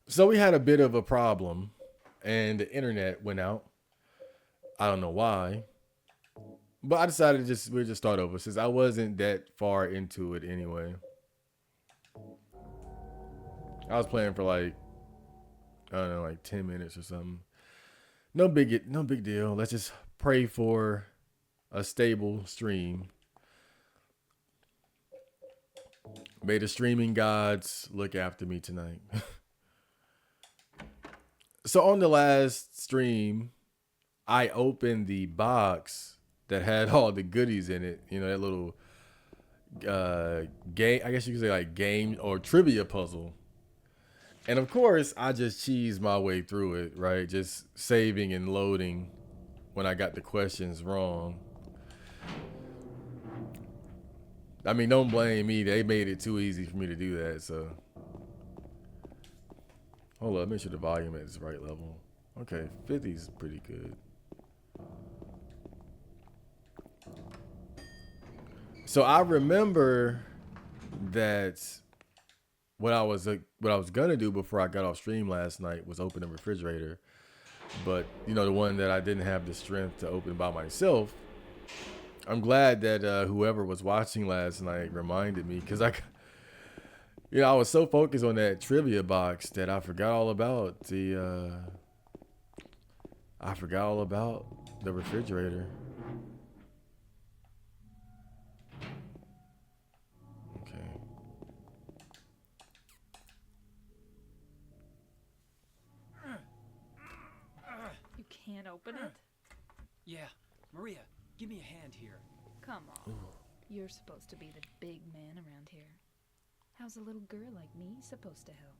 So we had a bit of a problem, and the internet went out. I don't know why, but I decided to just start over since I wasn't that far into it anyway. I was playing for like I don't know, like 10 minutes or something. No big deal. Let's just pray for a stable stream. May the streaming gods look after me tonight. So on the last stream, I opened the box that had all the goodies in it. You know, that little uh game, I guess you could say like game or trivia puzzle. And of course, I just cheesed my way through it, right? Just saving and loading when I got the questions wrong. I mean, don't blame me. They made it too easy for me to do that. So, hold up, make sure the volume is right level. Okay, 50 is pretty good. So I remember that what I was gonna do before I got off stream last night was open the refrigerator, but you know the one that I didn't have the strength to open by myself. I'm glad that whoever was watching last night reminded me because I was so focused on that trivia box that I forgot all about the refrigerator. Okay. You can't open it? Yeah, Maria, give me a hand here. Come on. You're supposed to be the big man around here. How's a little girl like me supposed to help?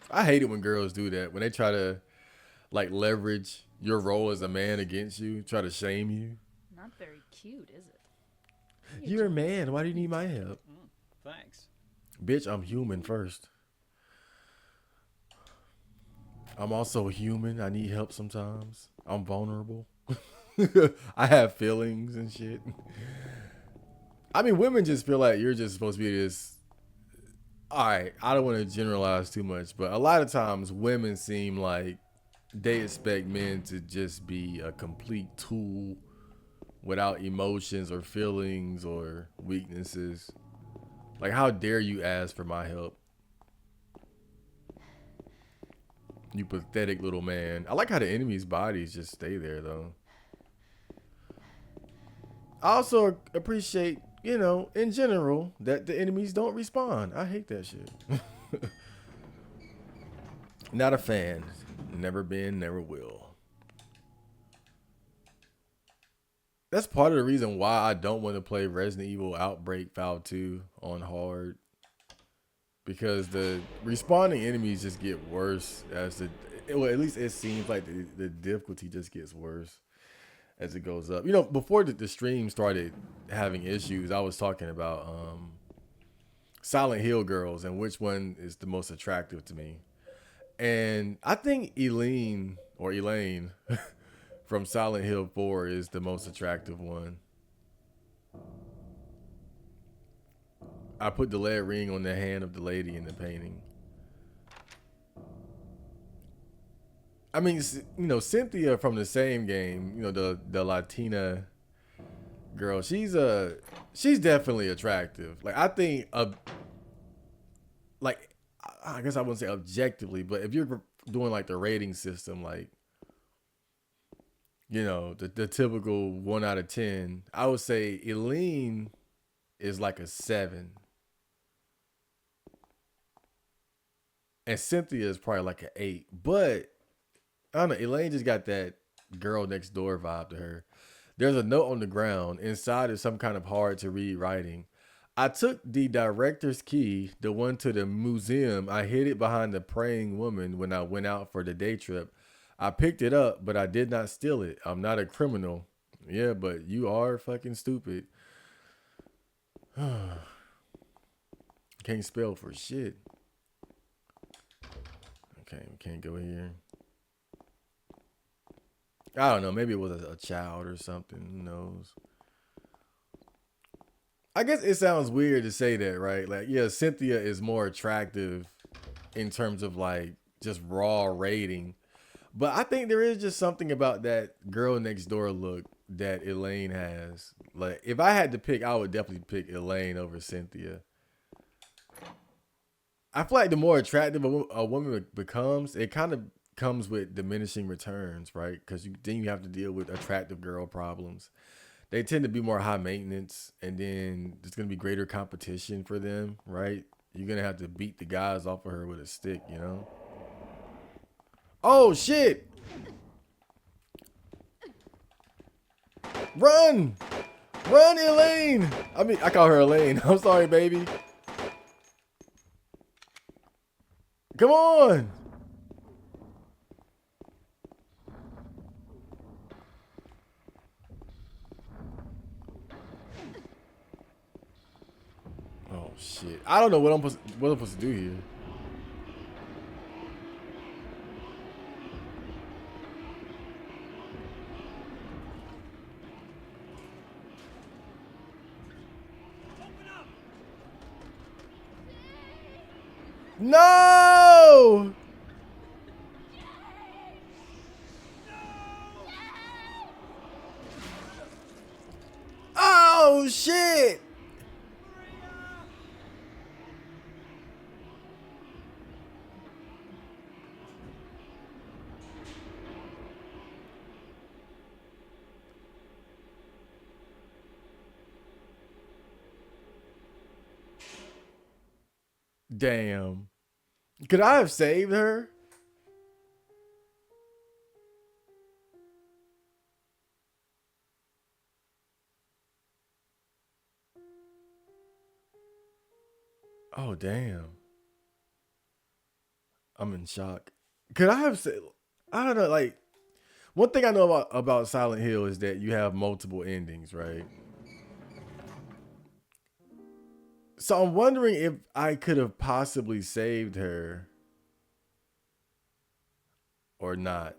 I hate it when girls do that when they try to like leverage your role as a man against you, try to shame you. Not very cute, is it? You're a man. Why do you need my help? Thanks. Bitch, I'm human first. I'm also human. I need help sometimes. I'm vulnerable. I have feelings and shit. I mean, women just feel like you're just supposed to be this. All right, I don't want to generalize too much, but a lot of times women seem like they expect men to just be a complete tool without emotions or feelings or weaknesses. Like, how dare you ask for my help? You pathetic little man. I like how the enemy's bodies just stay there, though. I also appreciate, in general, that the enemies don't respond. I hate that shit. Not a fan. Never been, never will. That's part of the reason why I don't want to play Resident Evil Outbreak File 2 on hard. Because the responding enemies just get worse as well, at least it seems like the difficulty just gets worse as it goes up. Before the stream started having issues, I was talking about Silent Hill girls and which one is the most attractive to me. And I think Elaine from Silent Hill 4 is the most attractive one. I put the lead ring on the hand of the lady in the painting. I mean, Cynthia from the same game, the Latina girl, she's definitely attractive. Like I think like I guess I wouldn't say objectively, but if you're doing like the rating system, like the typical 1 out of 10, I would say Eileen is like a 7, and Cynthia is probably like an 8. But I don't know, Elaine just got that girl next door vibe to her. There's a note on the ground. Inside is some kind of hard to read writing. I took the director's key, the one to the museum. I hid it behind the praying woman when I went out for the day trip. I picked it up, but I did not steal it. I'm not a criminal. Yeah, but you are fucking stupid. Can't spell for shit. Okay, we can't go here. I don't know. Maybe it was a child or something. Who knows? I guess it sounds weird to say that, right? Like, yeah, Cynthia is more attractive in terms of like just raw rating. But I think there is just something about that girl next door look that Elaine has. Like, if I had to pick, I would definitely pick Elaine over Cynthia. I feel like the more attractive a woman becomes, it kind of comes with diminishing returns, right? Because then you have to deal with attractive girl problems. They tend to be more high maintenance, and then there's gonna be greater competition for them, right? You're gonna have to beat the guys off of her with a stick, you know? Oh shit! Run! Run, Elaine! I mean, I call her Elaine. I'm sorry, baby. Come on! Oh shit! I don't know what I'm supposed to do here. No! Oh shit! Damn. Could I have saved her? Oh damn. I'm in shock. Could I have said? I don't know. Like, one thing I know about Silent Hill is that you have multiple endings, right? So I'm wondering if I could have possibly saved her or not.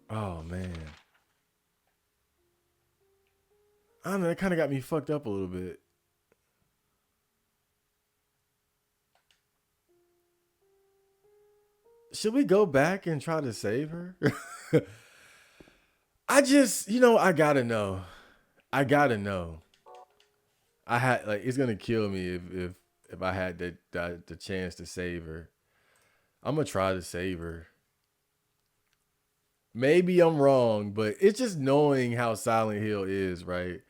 Oh man. I don't know. It kind of got me fucked up a little bit. Should we go back and try to save her? I just, I gotta know. I gotta know. I had like it's gonna kill me if I had the chance to save her. I'm gonna try to save her. Maybe I'm wrong, but it's just knowing how Silent Hill is, right?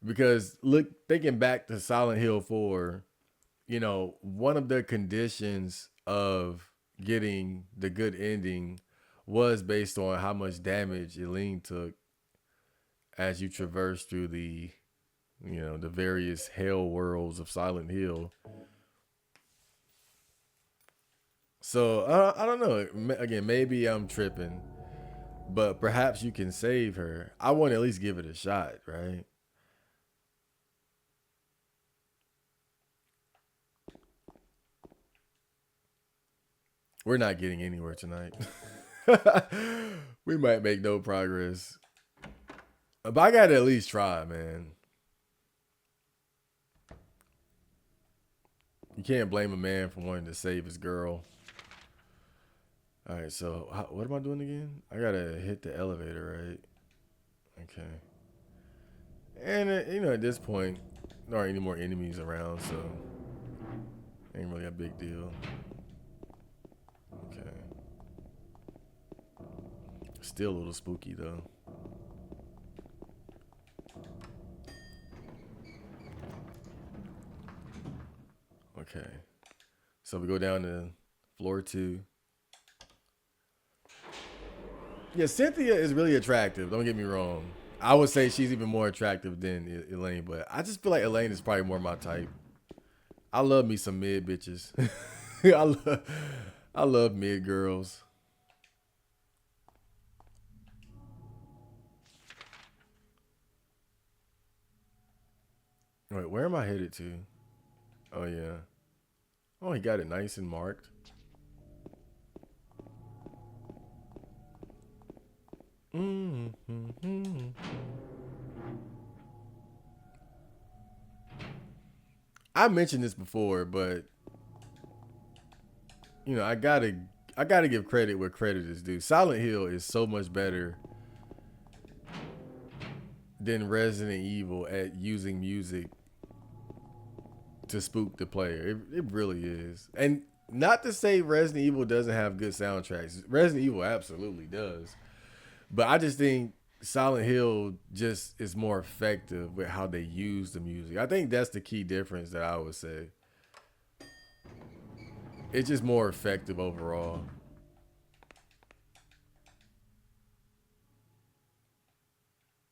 Because look, thinking back to Silent Hill 4, one of the conditions of getting the good ending was based on how much damage Eileen took as you traverse through the various hell worlds of Silent Hill. So I don't know. Again, maybe I'm tripping, but perhaps you can save her. I want to at least give it a shot, right? We're not getting anywhere tonight. We might make no progress. But I gotta at least try, man. You can't blame a man for wanting to save his girl. All right, so what am I doing again? I gotta hit the elevator, right? Okay. And at this point, there aren't any more enemies around, so ain't really a big deal. Okay. Still a little spooky though. Okay. So we go down to floor 2. Yeah, Cynthia is really attractive. Don't get me wrong. I would say she's even more attractive than Elaine, but I just feel like Elaine is probably more my type. I love me some mid bitches. I love, I love mid girls. Wait, where am I headed to? Oh yeah. Oh, he got it nice and marked. Mm-hmm. I mentioned this before, but I gotta give credit where credit is due. Silent Hill is so much better than Resident Evil at using music to spook the player. It really is. And not to say Resident Evil doesn't have good soundtracks. Resident Evil absolutely does. But I just think Silent Hill just is more effective with how they use the music. I think that's the key difference that I would say. It's just more effective overall.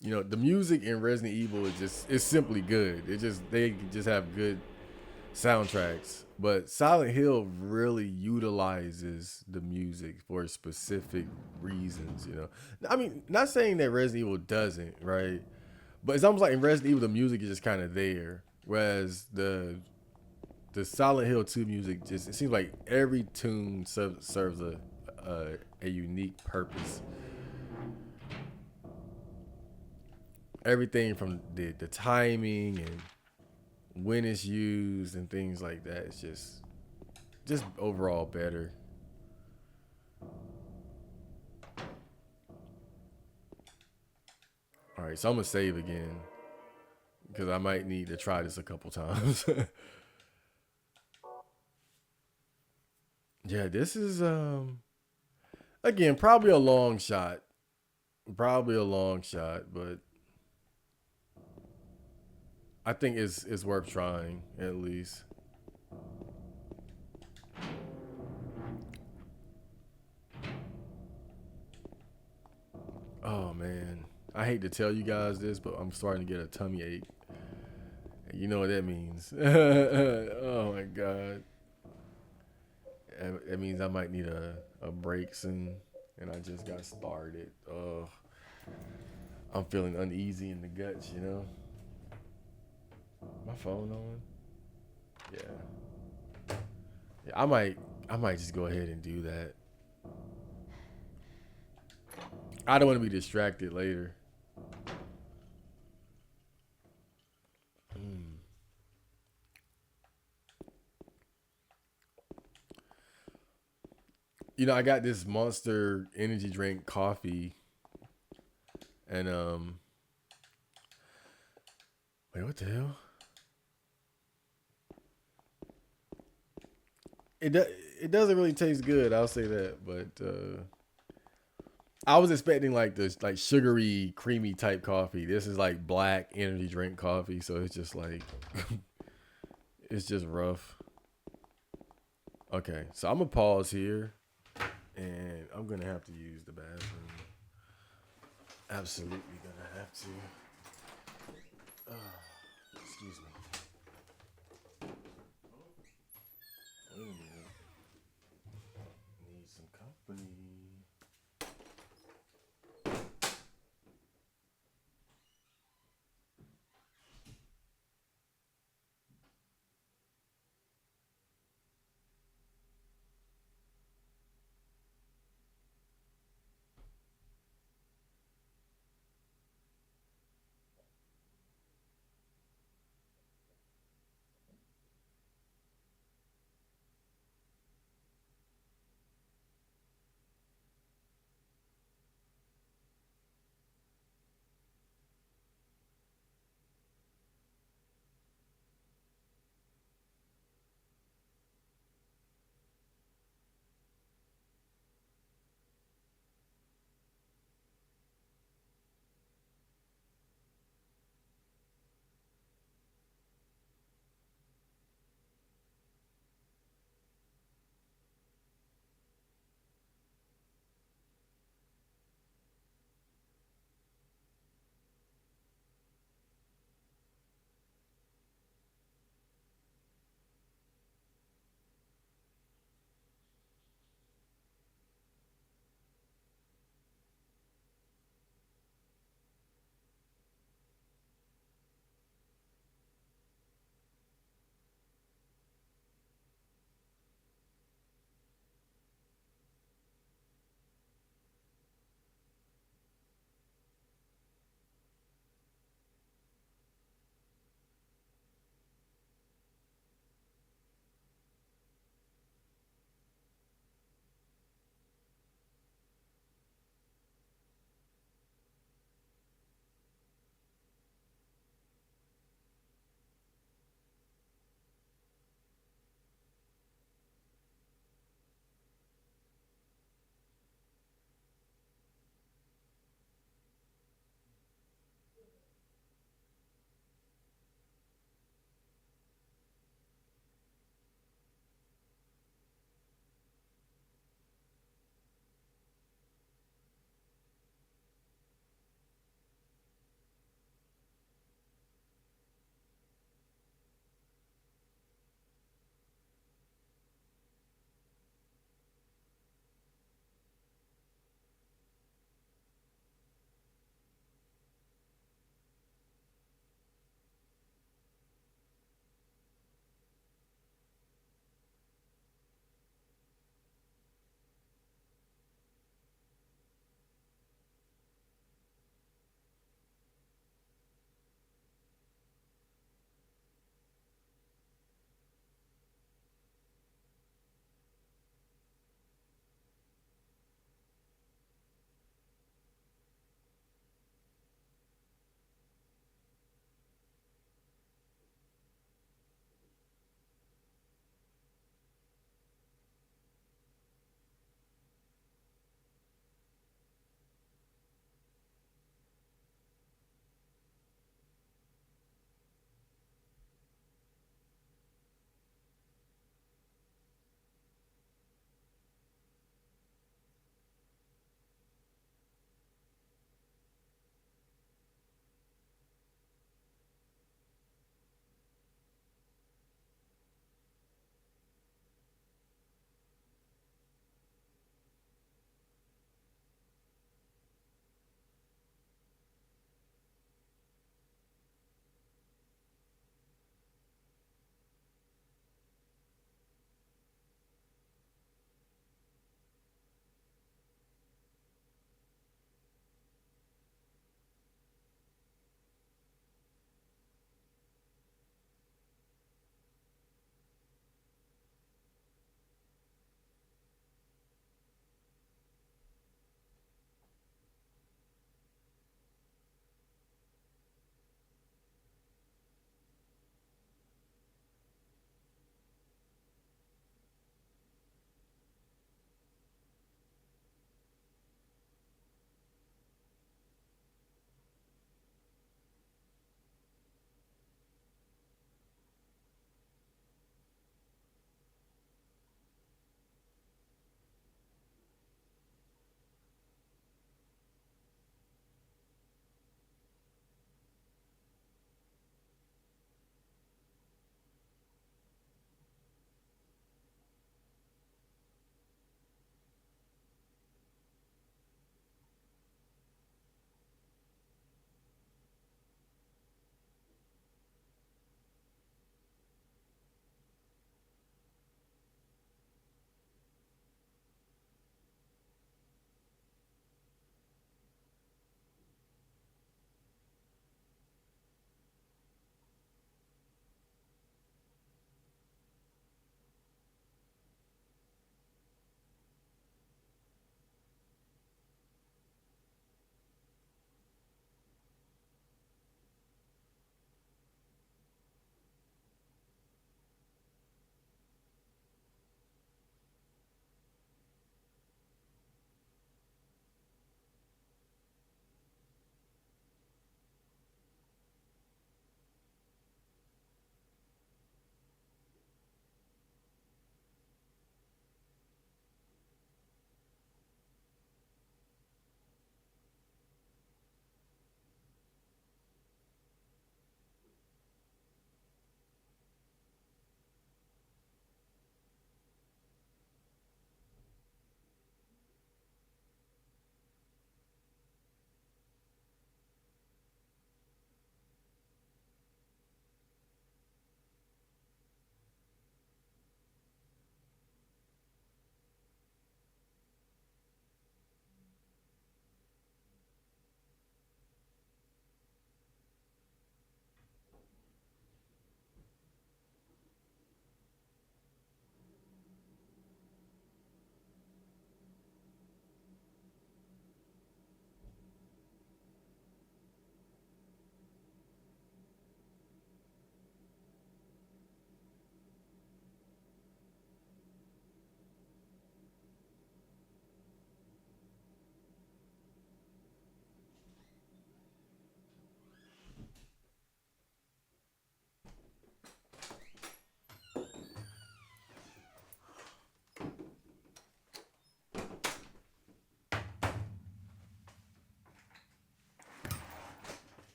The music in Resident Evil is just it's simply good. They just have good soundtracks. But Silent Hill really utilizes the music for specific reasons. I mean, not saying that Resident Evil doesn't, right? But it's almost like in Resident Evil the music is just kind of there. Whereas the Silent Hill 2 music just it seems like every tune serves a unique purpose. Everything from the timing and when it's used and things like that. It's just overall better. All right, so I'm gonna save again because I might need to try this a couple times. Yeah, this is again probably a long shot. Probably a long shot, but I think it's worth trying at least. Oh man, I hate to tell you guys this, but I'm starting to get a tummy ache. You know what that means? Oh my god, that means I might need a break soon, and I just got started. Oh, I'm feeling uneasy in the guts. My phone on? Yeah, yeah. I might just go ahead and do that. I don't want to be distracted later. Mm. I got this Monster energy drink coffee, and wait, what the hell? It do, it doesn't really taste good. I'll say that, but I was expecting like this like sugary, creamy type coffee. This is like black energy drink coffee, so it's just like it's just rough. Okay, so I'm gonna pause here, and I'm gonna have to use the bathroom. Absolutely gonna have to. Excuse me. Wait a minute. Need some company.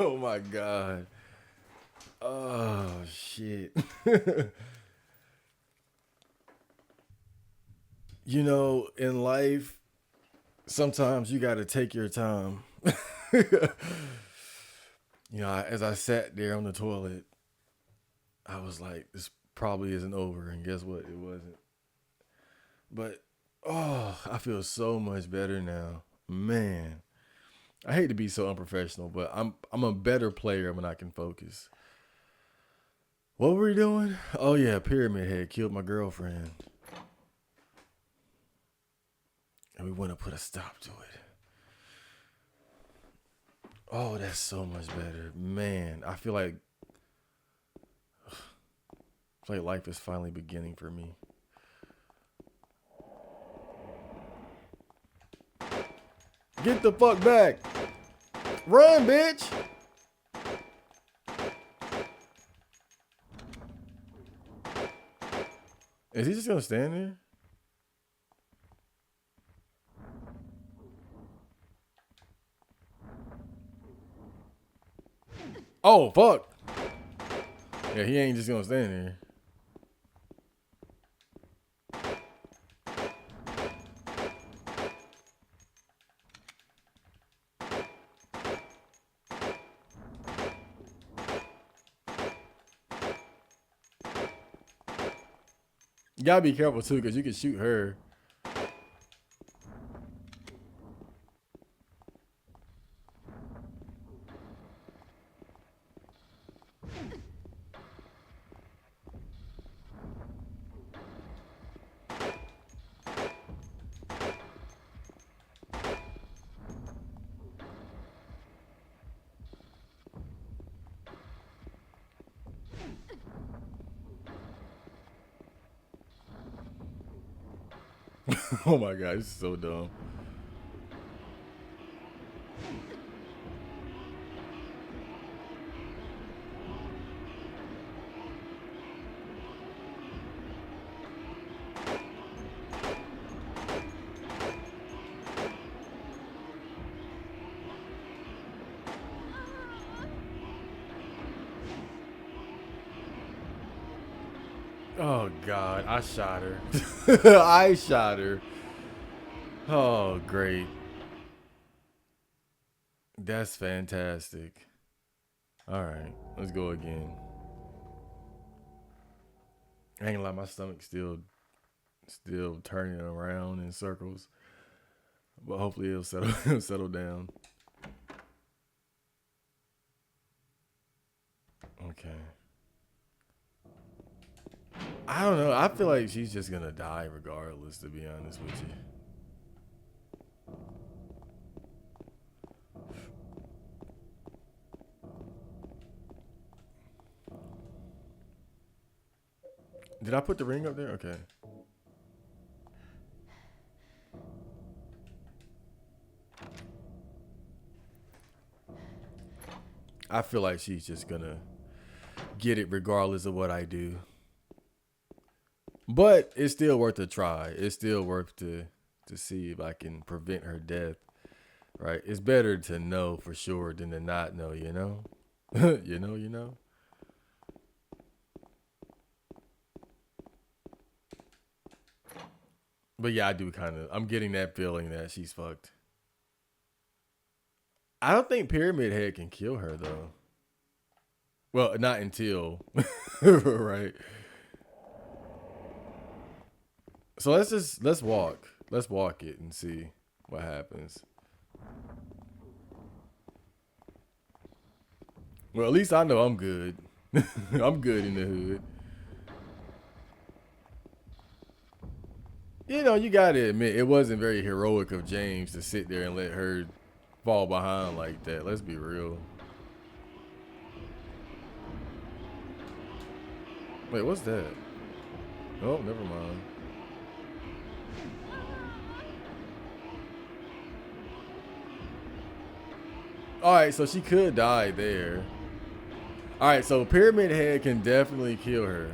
Oh my god. Oh shit. You know, in life, sometimes you got to take your time. You know, as I sat there on the toilet, I was like, this probably isn't over. And guess what? It wasn't. But, oh, I feel so much better now. Man, I hate to be so unprofessional, but I'm a better player when I can focus. What were we doing? Oh, yeah, Pyramid Head killed my girlfriend. And we want to put a stop to it. Oh, that's so much better. Man, I feel like life is finally beginning for me. Get the fuck back. Run, bitch. Is he just gonna stand there? Oh, fuck. Yeah, he ain't just gonna stand there. You gotta be careful too, because you can shoot her. Oh my god, this is so dumb. Oh god, I shot her. I shot her. Oh, great. That's fantastic. All right, let's go again. I ain't gonna lie, my stomach's still turning around in circles, but hopefully it'll settle it'll settle down. Okay. I don't know. I feel like she's just gonna die regardless. To be honest with you. Did I put the ring up there? Okay. I feel like she's just gonna get it regardless of what I do. But it's still worth a try. It's still worth to see if I can prevent her death. Right? It's better to know for sure than to not know, you know? you know? But yeah, I'm getting that feeling that she's fucked. I don't think Pyramid Head can kill her though. Well, not until right. So let's walk. Let's walk it and see what happens. Well, at least I know I'm good. I'm good in the hood. You know, you gotta admit it wasn't very heroic of James to sit there and let her fall behind like that. Let's be real. Wait, what's that? Oh, never mind. All right, so she could die there. All right, so Pyramid Head can definitely kill her.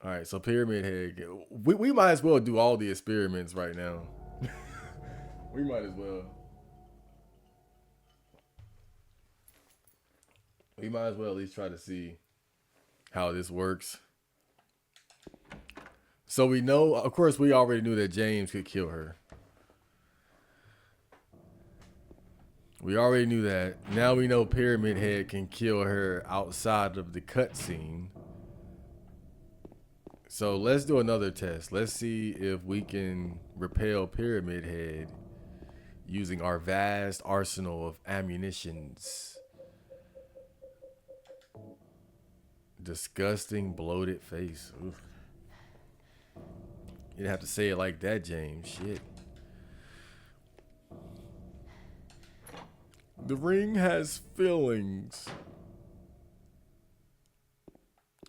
All right, so Pyramid Head. We might as well do all the experiments right now. We might as well. We might as well at least try to see how this works. So we know, of course, we already knew that James could kill her. We already knew that. Now we know Pyramid Head can kill her outside of the cutscene. So let's do another test. Let's see if we can repel Pyramid Head using our vast arsenal of ammunitions. Disgusting, bloated face. Oof. You didn't have to say it like that, James. Shit. The ring has fillings.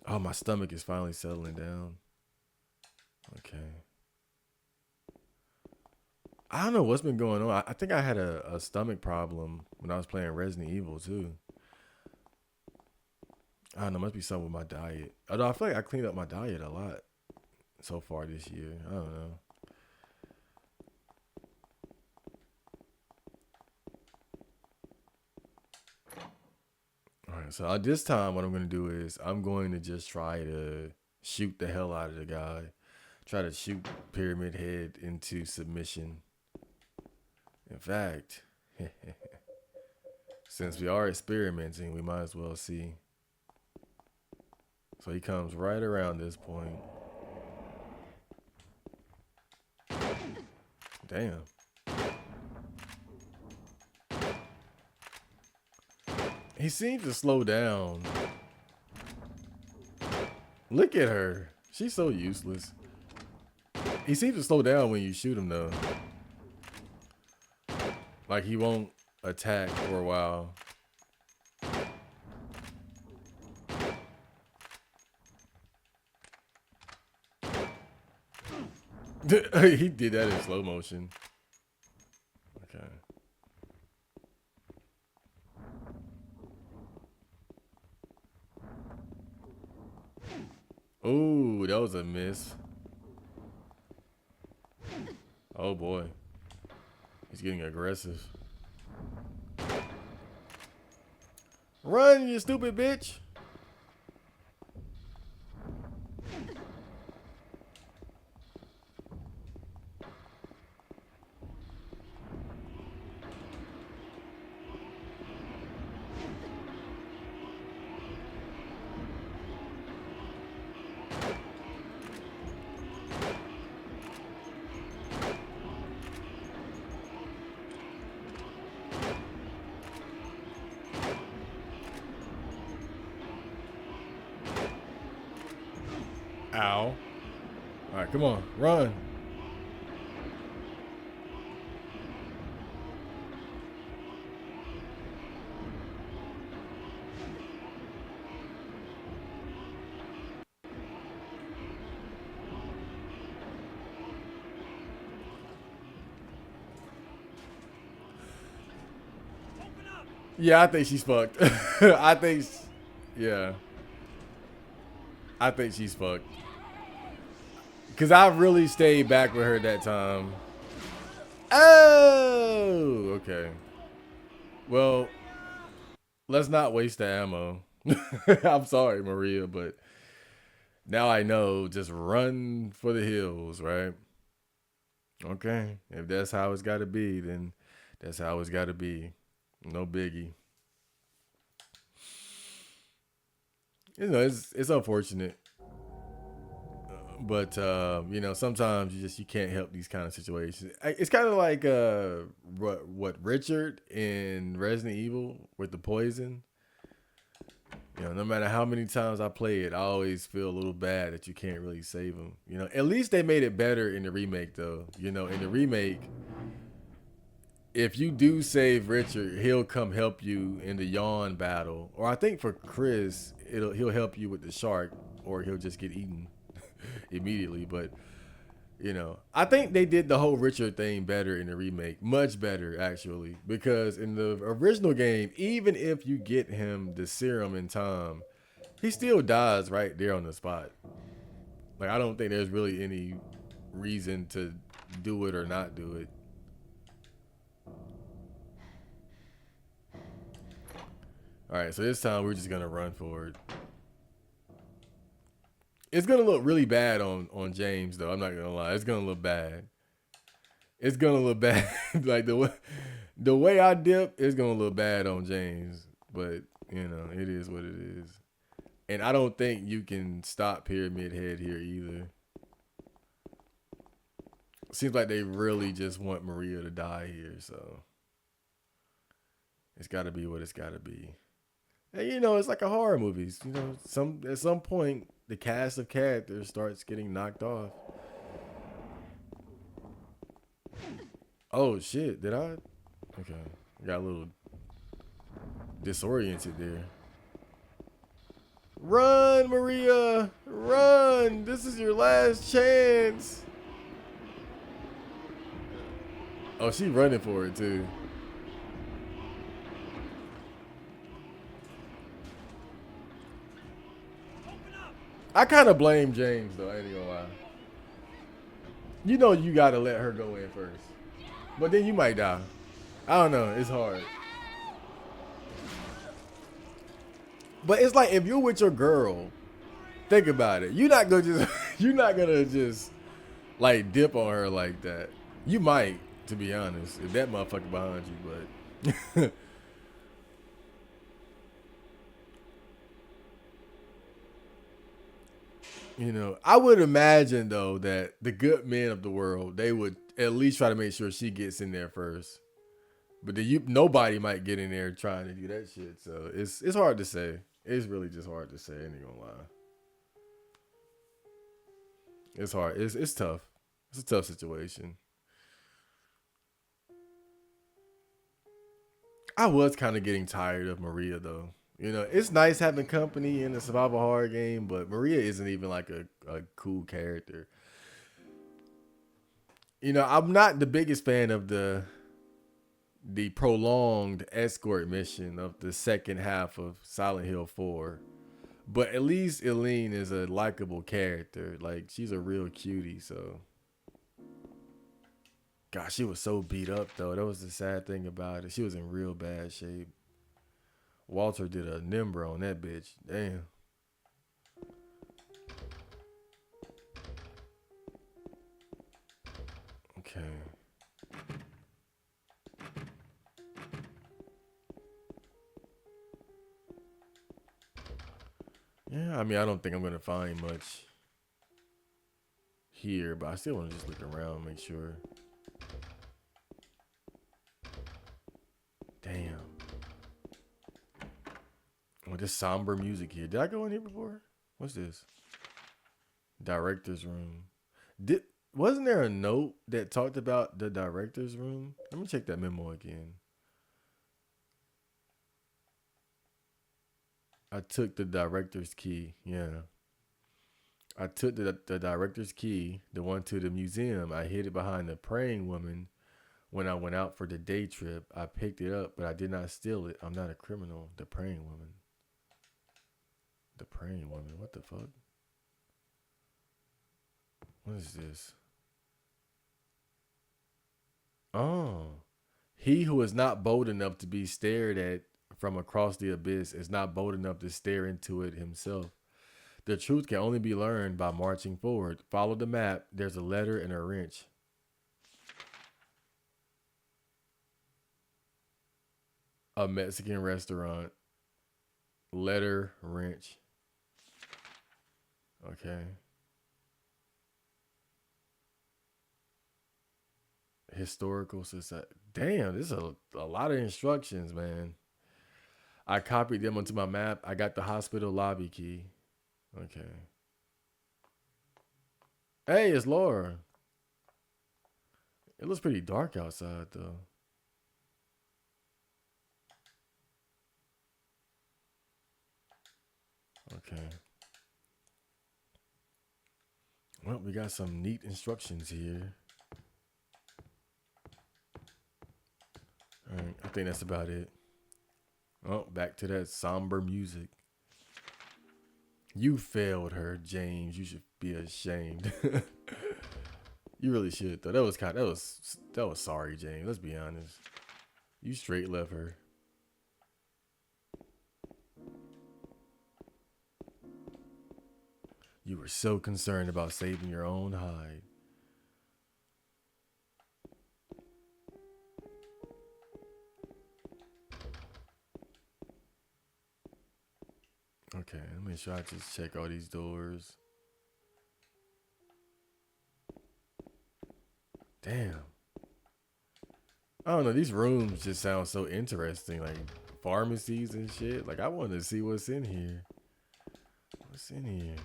Oh, my stomach is finally settling down. Okay. I don't know what's been going on. I think I had a stomach problem when I was playing Resident Evil too. I don't know. Must be something with my diet. Although I feel like I cleaned up my diet a lot so far this year. I don't know. All right. So this time, what I'm going to do is I'm going to just try to shoot the hell out of the guy. Try to shoot Pyramid Head into submission. In fact, since we are experimenting, we might as well see. So he comes right around this point. Damn. He seems to slow down. Look at her. She's so useless. He seems to slow down when you shoot him, though. Like, he won't attack for a while. He did that in slow motion. Okay. Ooh, that was a miss. Oh boy. He's getting aggressive. Run, you stupid bitch. Ow. All right, come on, run. Yeah, I think she's fucked. Yeah. I think she's fucked. Because I really stayed back with her that time. Oh, okay. Well, let's not waste the ammo. I'm sorry, Maria, but now I know. Just run for the hills, right? Okay. If that's how it's got to be, then that's how it's got to be. No biggie. You know, it's unfortunate. But you know, sometimes you can't help these kind of situations. It's kind of like what Richard in Resident Evil with the poison. You know, no matter how many times I play it, I always feel a little bad that you can't really save him. You know, at least they made it better in the remake, though. You know, in the remake, if you do save Richard, he'll come help you in the yawn battle, or I think for Chris, he'll help you with the shark, or he'll just get eaten immediately. But you know, I think they did the whole Richard thing better in the remake, much better actually, because in the original game, even if you get him the serum in time, he still dies right there on the spot. Like, I don't think there's really any reason to do it or not do it. All right, so this time we're just gonna run for it. It's gonna look really bad on James though. I'm not gonna lie. It's gonna look bad. It's gonna look bad. Like the way I dip, it's gonna look bad on James. But you know, it is what it is. And I don't think you can stop Pyramid Head here either. Seems like they really just want Maria to die here, so it's got to be what it's got to be. And you know, it's like a horror movies. You know, at some point the cast of characters starts getting knocked off. Oh shit! Did I? Okay, got a little disoriented there. Run, Maria! Run! This is your last chance. Oh, she running for it too. I kind of blame James though. I ain't gonna lie. You know you gotta let her go in first, but then you might die. I don't know. It's hard. But it's like if you're with your girl, think about it. You're not gonna just like dip on her like that. You might, to be honest, if that motherfucker behind you, but you know, I would imagine though that the good men of the world, they would at least try to make sure she gets in there first. But then nobody might get in there trying to do that shit. So it's hard to say. It's really just hard to say. I ain't gonna lie. It's hard. It's tough. It's a tough situation. I was kind of getting tired of Maria though. You know, it's nice having company in a survival horror game, but Maria isn't even like a cool character. You know, I'm not the biggest fan of the prolonged escort mission of the second half of Silent Hill 4. But at least Eileen is a likable character. Like, she's a real cutie, so. Gosh, she was so beat up, though. That was the sad thing about it. She was in real bad shape. Walter did a nimber on that bitch. Damn. Okay. Yeah, I mean, I don't think I'm going to find much here, but I still want to just look around, make sure. Damn. Oh, this somber music here. Did I go in here before? What's this? Director's room. Wasn't there a note that talked about the director's room? Let me check that memo again. I took the director's key. Yeah. I took the director's key, the one to the museum. I hid it behind the praying woman when I went out for the day trip. I picked it up, but I did not steal it. I'm not a criminal. The praying woman. The praying woman. What the fuck? What is this? Oh. He who is not bold enough to be stared at from across the abyss is not bold enough to stare into it himself. The truth can only be learned by marching forward. Follow the map. There's a letter and a wrench. A Mexican restaurant. Letter, wrench. Okay. Historical society. Damn, this is a lot of instructions, man. I copied them onto my map. I got the hospital lobby key. Okay. Hey, it's Laura. It looks pretty dark outside, though. Okay. Well, we got some neat instructions here. All right, I think that's about it. Oh, back to that somber music. You failed her, James. You should be ashamed. You really should, though. That was sorry, James. Let's be honest. You straight left her. You were so concerned about saving your own hide. Okay, let me make sure I just check all these doors. Damn. I don't know. These rooms just sound so interesting. Like pharmacies and shit. Like I want to see what's in here. What's in here?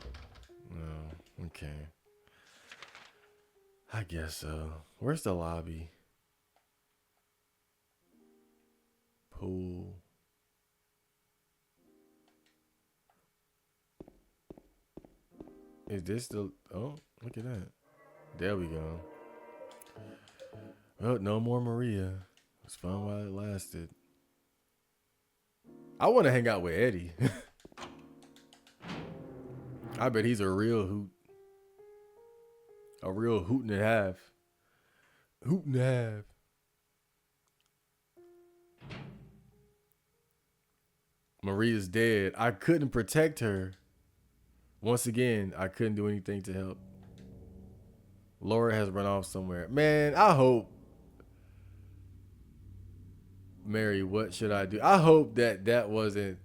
No. Okay. I guess so. Where's the lobby? Pool. Is this the... Oh, look at that. There we go. Well, no more Maria. It was fun while it lasted. I want to hang out with Eddie. I bet he's a real hoot. A real hoot and a half. Hoot and a half. Maria's dead. I couldn't protect her. Once again, I couldn't do anything to help. Laura has run off somewhere. Man, I hope. Mary, what should I do? I hope that wasn't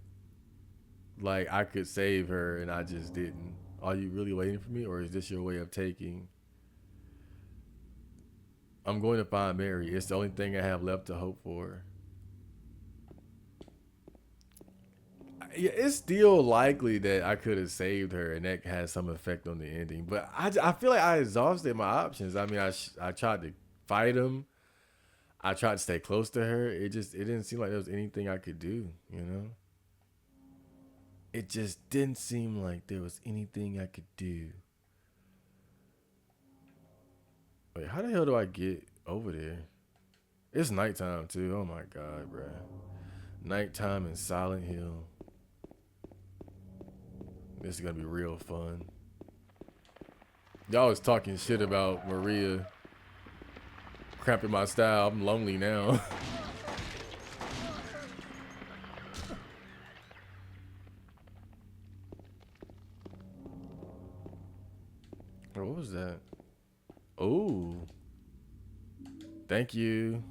like I could save her and I just didn't. Are you really waiting for me, or is this your way of taking? I'm going to find Mary. It's the only thing I have left to hope for. Yeah, it's still likely that I could have saved her and that has some effect on the ending. But I feel like I exhausted my options. I mean, I tried to fight him. I tried to stay close to her. It didn't seem like there was anything I could do, you know? It just didn't seem like there was anything I could do. Wait, how the hell do I get over there? It's nighttime too. Oh my God, bruh. Nighttime in Silent Hill. This is gonna be real fun. Y'all was talking shit about Maria cramping my style. I'm lonely now. What was that? Oh, thank you.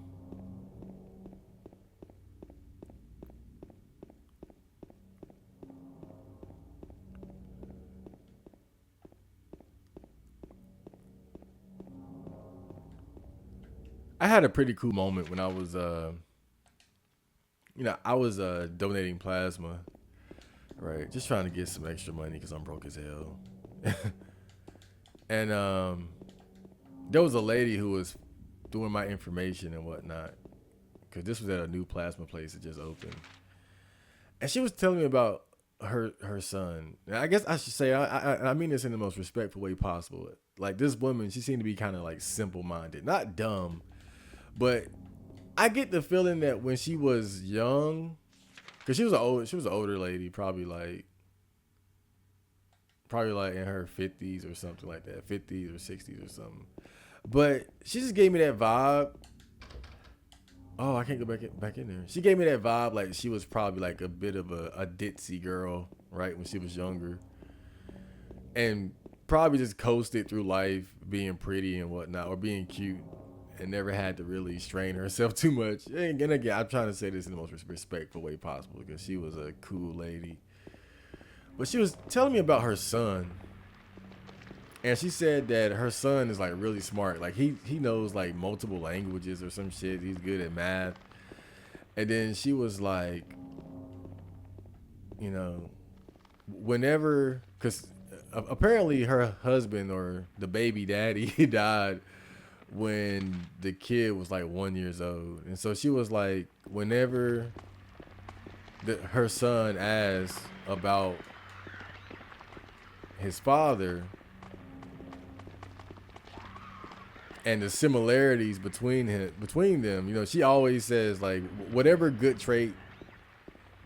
I had a pretty cool moment when I was, I was donating plasma, right? Just trying to get some extra money because I'm broke as hell. And there was a lady who was doing my information and whatnot, because this was at a new plasma place that just opened, and she was telling me about her son. And I guess I should say I mean this in the most respectful way possible. Like this woman, she seemed to be kind of like simple-minded, not dumb, but I get the feeling that when she was young, because she was an older lady, probably like in her 50s or something like that, 50s or 60s or something. But she just gave me that vibe. Oh, I can't go back in there. She gave me that vibe like she was probably like a bit of a ditzy girl, right, when she was younger. And probably just coasted through life being pretty and whatnot, or being cute, and never had to really strain herself too much. And again, I'm trying to say this in the most respectful way possible because she was a cool lady. But she was telling me about her son. And she said that her son is like really smart. Like he knows like multiple languages or some shit. He's good at math. And then she was like, whenever, because apparently her husband or the baby daddy died when the kid was like 1 year old. And so she was like, whenever her son asked about his father and the similarities between them, she always says like whatever good trait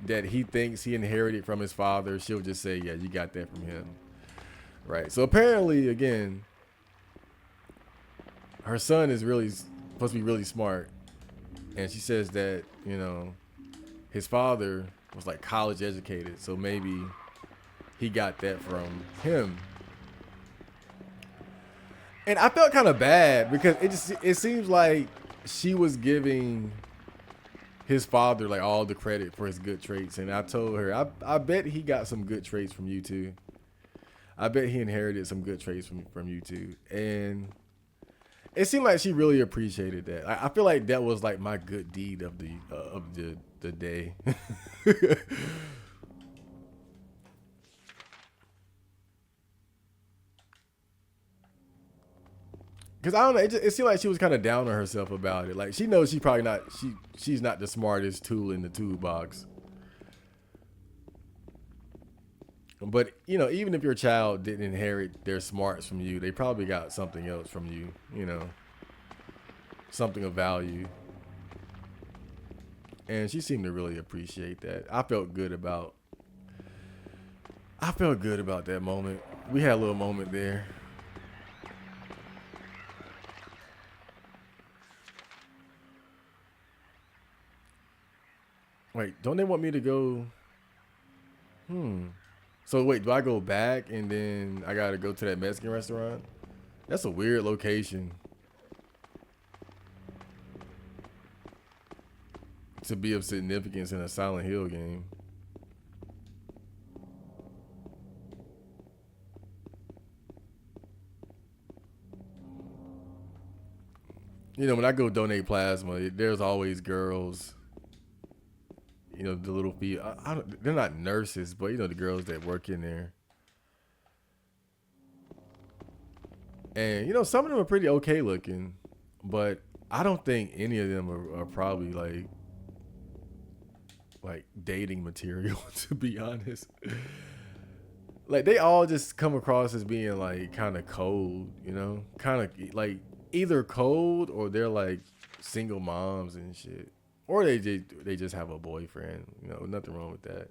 that he thinks he inherited from his father, she'll just say, yeah, you got that from him. Right. So apparently, again, her son is really supposed to be really smart. And she says that, his father was like college educated. So maybe he got that from him. And I felt kind of bad because it seems like she was giving his father like all the credit for his good traits, and I told her I bet he got some good traits from you too. I bet he inherited some good traits from you too, and it seemed like she really appreciated that. I feel like that was like my good deed of the day. Cause I don't know, it seemed like she was kind of down on herself about it. Like she knows she probably not she's not the smartest tool in the toolbox. But you know, even if your child didn't inherit their smarts from you, they probably got something else from you. You know, something of value. And she seemed to really appreciate that. I felt good about that moment. We had a little moment there. Wait, don't they want me to go? So wait, do I go back and then I gotta go to that Mexican restaurant? That's a weird location to be of significance in a Silent Hill game. You know, when I go donate plasma, there's always girls. You know, the little feet. They're not nurses, but you know the girls that work in there. And you know, some of them are pretty okay looking, but I don't think any of them are probably like dating material. To be honest, like they all just come across as being like kind of cold. You know, kind of like either cold or they're like single moms and shit, or they just have a boyfriend. You know, nothing wrong with that.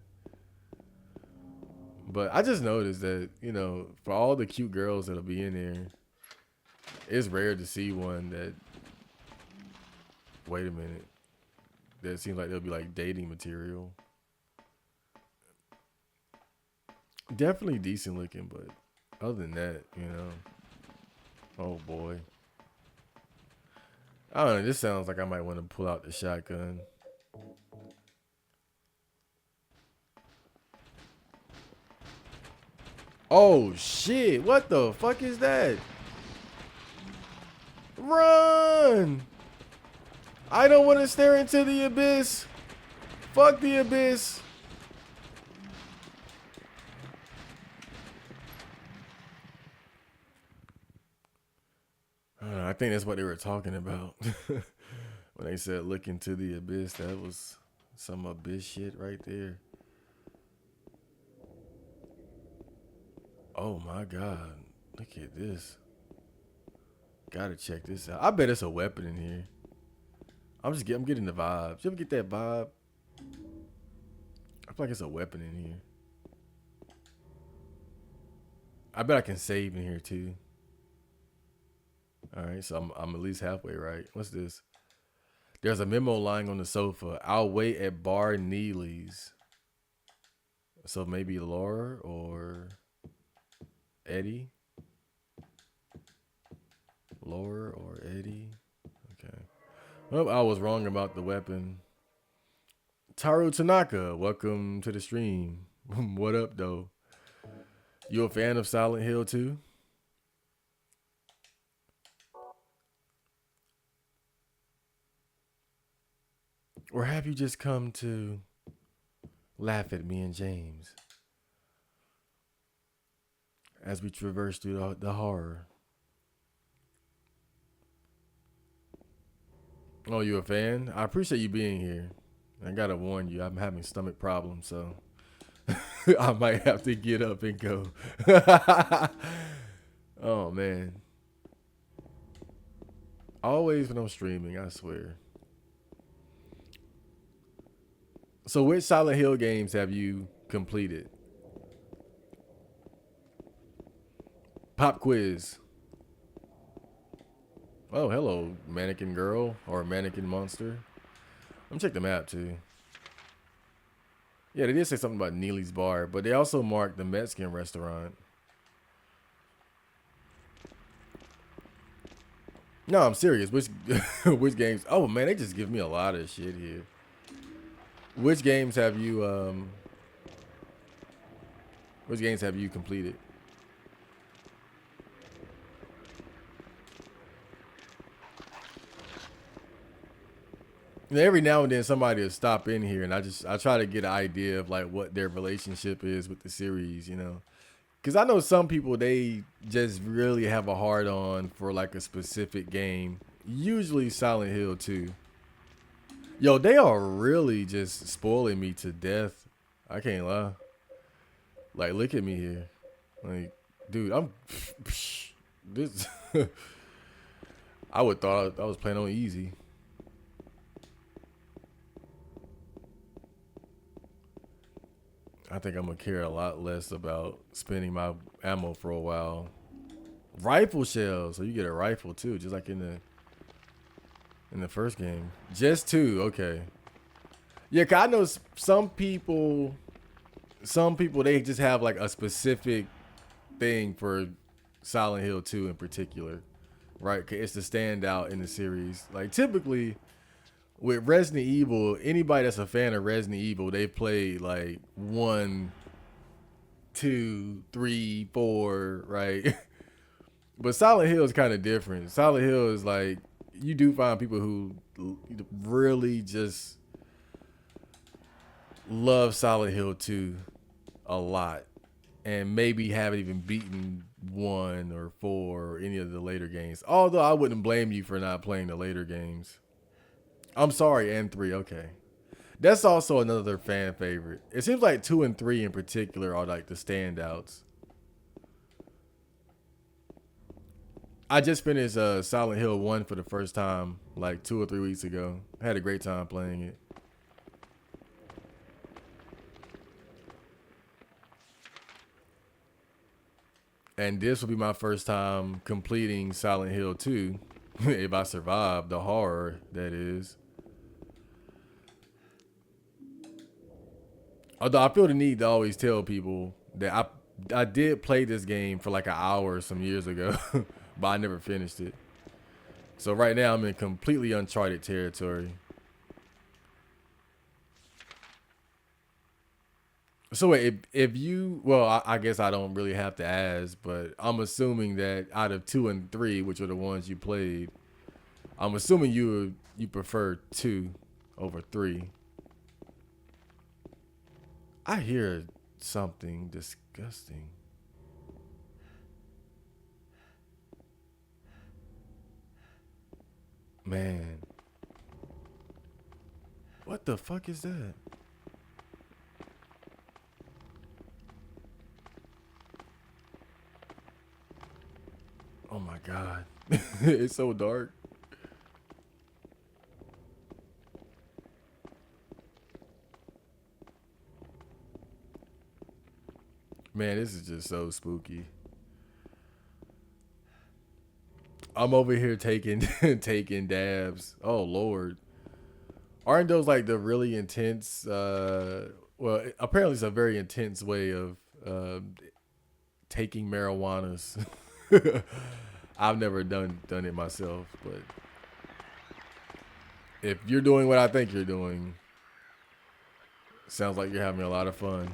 But I just noticed that, you know, for all the cute girls that'll be in there, it's rare to see one that, wait a minute, that seems like they'll be like dating material. Definitely decent looking, but other than that, you know, oh boy. I don't know, this sounds like I might want to pull out the shotgun. Oh shit, what the fuck is that? Run! I don't want to stare into the abyss. Fuck the abyss. I think that's what they were talking about. When they said look into the abyss, that was some abyss shit right there. Oh my god. Look at this. Gotta check this out. I bet it's a weapon in here. I'm getting the vibes. You ever get that vibe? I feel like it's a weapon in here. I bet I can save in here too. Alright, so I'm at least halfway right. What's this? There's a memo lying on the sofa. I'll wait at Bar Neely's. So maybe Laura or Eddie? Laura or Eddie? Okay. Well, I was wrong about the weapon. Taru Tanaka, welcome to the stream. What up, though? You a fan of Silent Hill too? Or have you just come to laugh at me and James as we traverse through the horror? Oh, you a fan? I appreciate you being here. I gotta warn you, I'm having stomach problems, so I might have to get up and go. Oh man. Always when I'm streaming, I swear. So which Silent Hill games have you completed? Pop quiz. Oh, hello, mannequin girl or mannequin monster. Let me check the map too. Yeah, they did say something about Neely's Bar, but they also marked the Mexican restaurant. No, I'm serious. Which which games? Oh man, they just give me a lot of shit here. Which games have you which games have you completed? You know, every now and then somebody will stop in here, and I try to get an idea of like what their relationship is with the series, you know. Because I know some people, they just really have a hard on for like a specific game. Usually Silent Hill 2. Yo, they are really just spoiling me to death. I can't lie. Like, look at me here. Like, dude, I'm this. I would thought I was playing on easy. I think I'm gonna care a lot less about spending my ammo for a while. Rifle shells, so you get a rifle too, just like in the first game. Just two, okay. Yeah, 'cause I know some people they just have like a specific thing for Silent Hill 2 in particular, right? 'Cause it's the standout in the series. Like typically with Resident Evil, anybody that's a fan of Resident Evil, they've played like 1, 2, 3, 4, right? But Silent Hill is kind of different. Silent Hill is like you do find people who really just love Silent Hill 2 a lot and maybe haven't even beaten 1 or 4 or any of the later games. Although I wouldn't blame you for not playing the later games. I'm sorry, and 3, okay. That's also another fan favorite. It seems like 2 and 3 in particular are like the standouts. I just finished Silent Hill 1 for the first time like 2 or 3 weeks ago. I had a great time playing it. And this will be my first time completing Silent Hill 2 if I survive the horror that is. Although I feel the need to always tell people that I did play this game for like an hour some years ago, but I never finished it. So right now I'm in completely uncharted territory. So wait, if you, well, I guess I don't really have to ask, but I'm assuming that out of 2 and 3, which are the ones you played, I'm assuming you prefer 2 over 3. I hear something disgusting. Man, what the fuck is that? Oh my god. It's so dark. Man, this is just so spooky. I'm over here taking taking dabs. Oh lord. Aren't those like the really intense well, apparently it's a very intense way of taking marijuanas. I've never done it myself, but if you're doing what I think you're doing, sounds like you're having a lot of fun.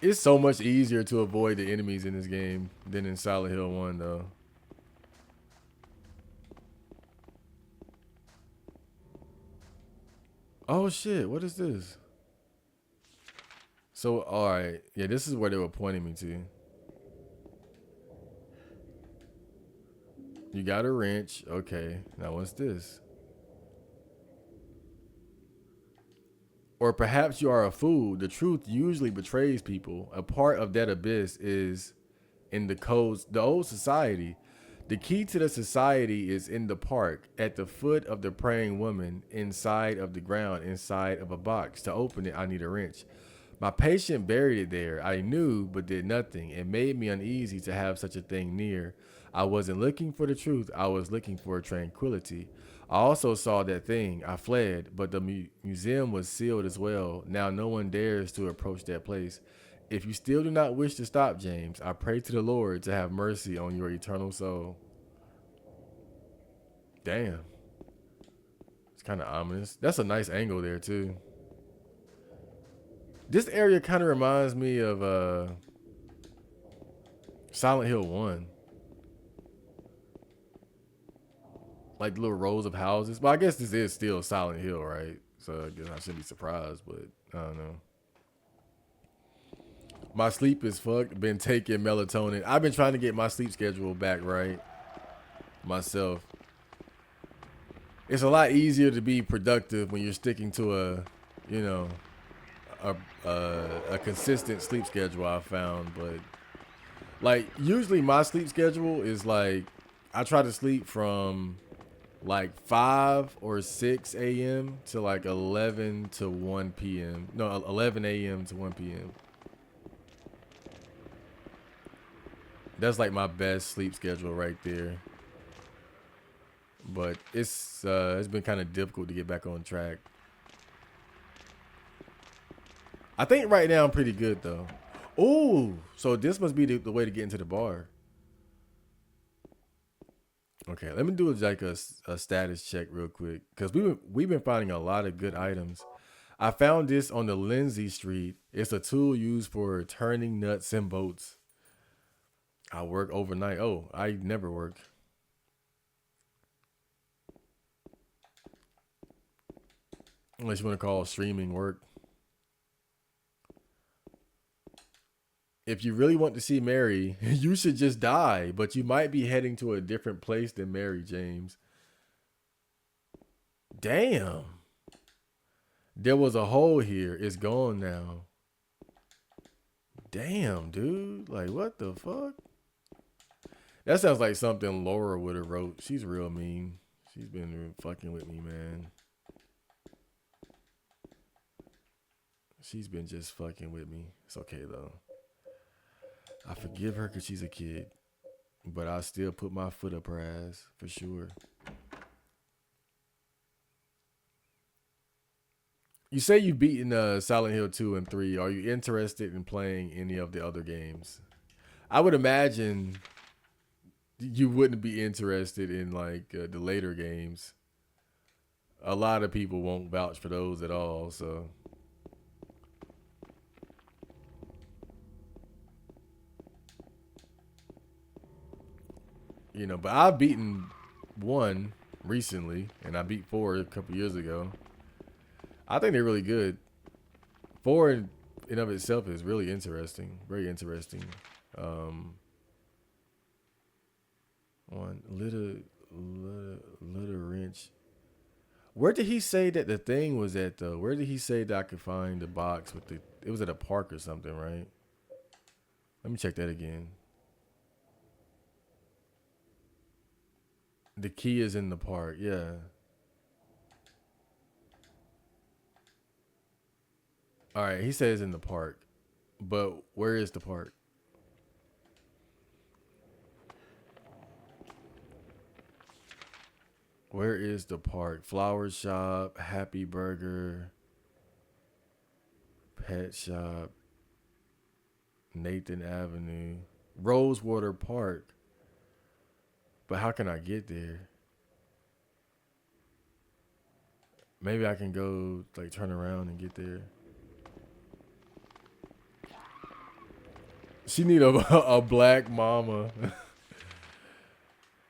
It's so much easier to avoid the enemies in this game than in Silent Hill 1 though. Oh shit, what is this? So alright. Yeah, this is where they were pointing me to. You got a wrench. Okay. Now what's this? Or perhaps you are a fool. The truth usually betrays people. A part of that abyss is in the codes, the old society. The key to the society is in the park, at the foot of the praying woman, inside of the ground, inside of a box. To open it, I need a wrench. My patient buried it there. I knew, but did nothing. It made me uneasy to have such a thing near. I wasn't looking for the truth. I was looking for tranquility. I also saw that thing. I fled, but the museum was sealed as well. Now no one dares to approach that place. If you still do not wish to stop, James, I pray to the Lord to have mercy on your eternal soul. Damn. It's kind of ominous. That's a nice angle there, too. This area kind of reminds me of Silent Hill 1. Like little rows of houses. But I guess this is still Silent Hill, right? So I guess I shouldn't be surprised, but I don't know. My sleep is fucked. Been taking melatonin. I've been trying to get my sleep schedule back right myself. It's a lot easier to be productive when you're sticking to you know, a consistent sleep schedule. I found, but like usually my sleep schedule is like I try to sleep from like 5 or 6 a.m. to like 11 to 1 p.m. No, 11 a.m. to 1 p.m. That's like my best sleep schedule right there. But it's been kind of difficult to get back on track. I think right now I'm pretty good though. Oh, so this must be the way to get into the bar. Okay, let me do like a status check real quick because we've been finding a lot of good items. I found this on the Lindsay Street. It's a tool used for turning nuts and bolts. I work overnight. Oh, I never work. Unless you want to call streaming work. If you really want to see Mary, you should just die, but you might be heading to a different place than Mary, James. Damn. There was a hole here. It's gone now. Damn, dude. Like, what the fuck? That sounds like something Laura would have wrote. She's real mean. She's been fucking with me, man. She's been just fucking with me. It's okay, though. I forgive her because she's a kid. But I still put my foot up her ass, for sure. You say you've beaten Silent Hill 2 and 3. Are you interested in playing any of the other games? I would imagine you wouldn't be interested in like the later games. A lot of people won't vouch for those at all, so. You know, but I've beaten 1 recently, and I beat 4 a couple years ago. I think they're really good. 4 in and of itself is really interesting. Very interesting. One little wrench. Where did he say that the thing was at though? Where did he say that I could find the box with the? It was at a park or something, right? Let me check that again. The key is in the park. Yeah. All right. He says in the park, but where is the park? Where is the park? Flower shop, Happy Burger, pet shop, Nathan Avenue, Rosewater Park. But how can I get there? Maybe I can go like turn around and get there. She need a black mama.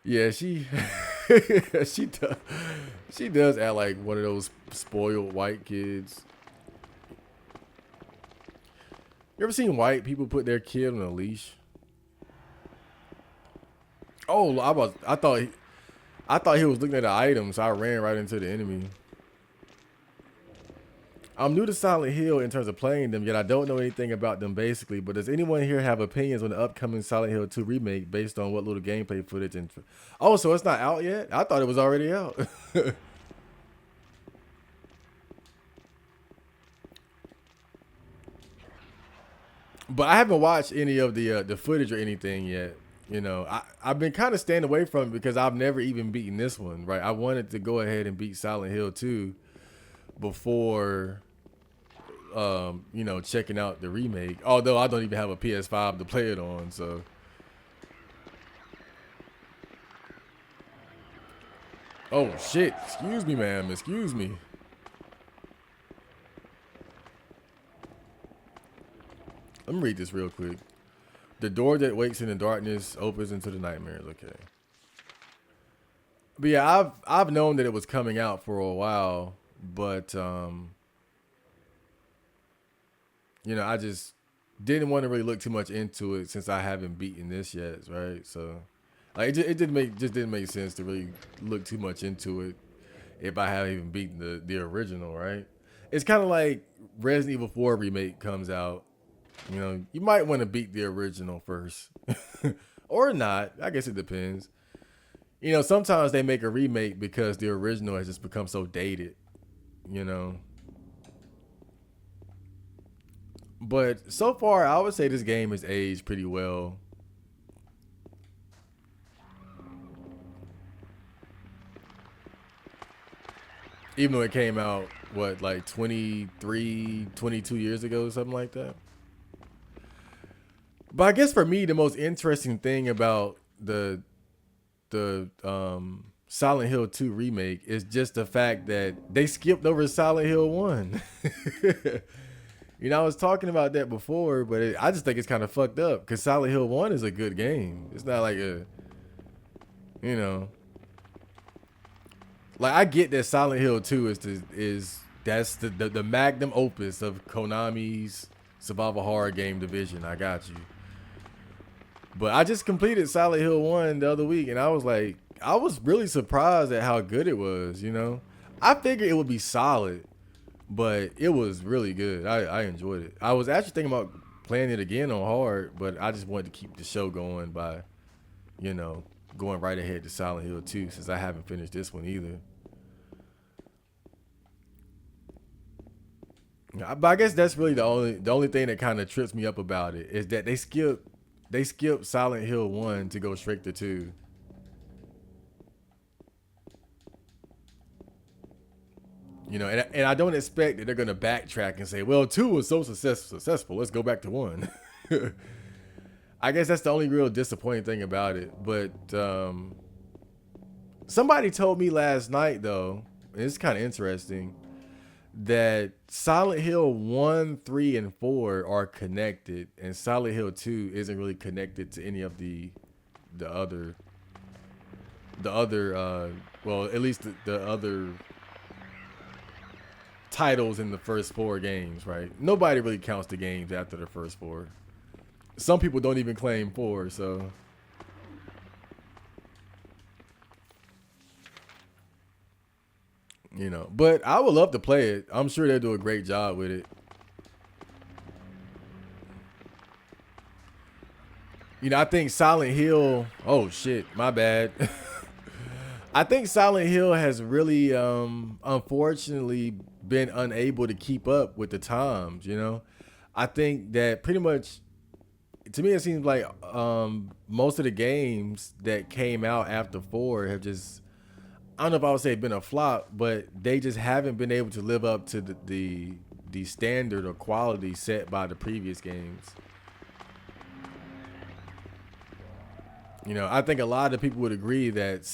Yeah, she she does, she does act like one of those spoiled white kids. You ever seen white people put their kid on a leash? Oh, I thought he was looking at the item, so I ran right into the enemy. I'm new to Silent Hill in terms of playing them, yet I don't know anything about them basically. But does anyone here have opinions on the upcoming Silent Hill 2 remake based on what little gameplay footage and? Oh, so it's not out yet? I thought it was already out. But I haven't watched any of the footage or anything yet. You know, I've been kind of staying away from it because I've never even beaten this one. Right, I wanted to go ahead and beat Silent Hill 2 before you know, checking out the remake. Although I don't even have a PS5 to play it on, so. Oh shit! Excuse me, ma'am. Excuse me. Let me read this real quick. The door that wakes in the darkness opens into the nightmares. Okay. But yeah, I've known that it was coming out for a while, but you know, I just didn't want to really look too much into it since I haven't beaten this yet, right? So, like, it didn't make sense to really look too much into it if I haven't even beaten the original, right? It's kind of like Resident Evil 4 remake comes out. You know, you might want to beat the original first, or not. I guess it depends. You know, sometimes they make a remake because the original has just become so dated. You know. But so far, I would say this game has aged pretty well. Even though it came out, what, like 23, 22 years ago, something like that. But I guess for me, the most interesting thing about the Silent Hill 2 remake is just the fact that they skipped over Silent Hill 1. You know, I was talking about that before, but I just think it's kind of fucked up because Silent Hill 1 is a good game. It's not like a, you know, like I get that Silent Hill 2 that's the magnum opus of Konami's survival horror game division. I got you. But I just completed Silent Hill 1 the other week, and I was like, I was really surprised at how good it was, you know? I figured it would be solid, but it was really good. I enjoyed it. I was actually thinking about playing it again on hard, but I just wanted to keep the show going by, you know, going right ahead to Silent Hill 2 since I haven't finished this one either. But I guess that's really the only thing that kind of trips me up about it is that they skipped Silent Hill 1 to go straight to 2. You know, and I don't expect that they're gonna backtrack and say, well, 2 was so successful, let's go back to 1. I guess that's the only real disappointing thing about it. But somebody told me last night though, and it's kind of interesting, that Silent Hill 1, 3, and 4 are connected, and Silent Hill 2 isn't really connected to any of the other well, at least the other titles in the first 4 games, right? Nobody really counts the games after the first 4. Some people don't even claim 4, so you know. But I would love to play it. I'm sure they'll do a great job with it. You know, I think Silent Hill. Oh shit, my bad. I think Silent Hill has really, unfortunately, been unable to keep up with the times. You know, I think that pretty much, to me, it seems like most of the games that came out after 4 have just, I don't know if I would say been a flop, but they just haven't been able to live up to the standard or quality set by the previous games. You know, I think a lot of people would agree that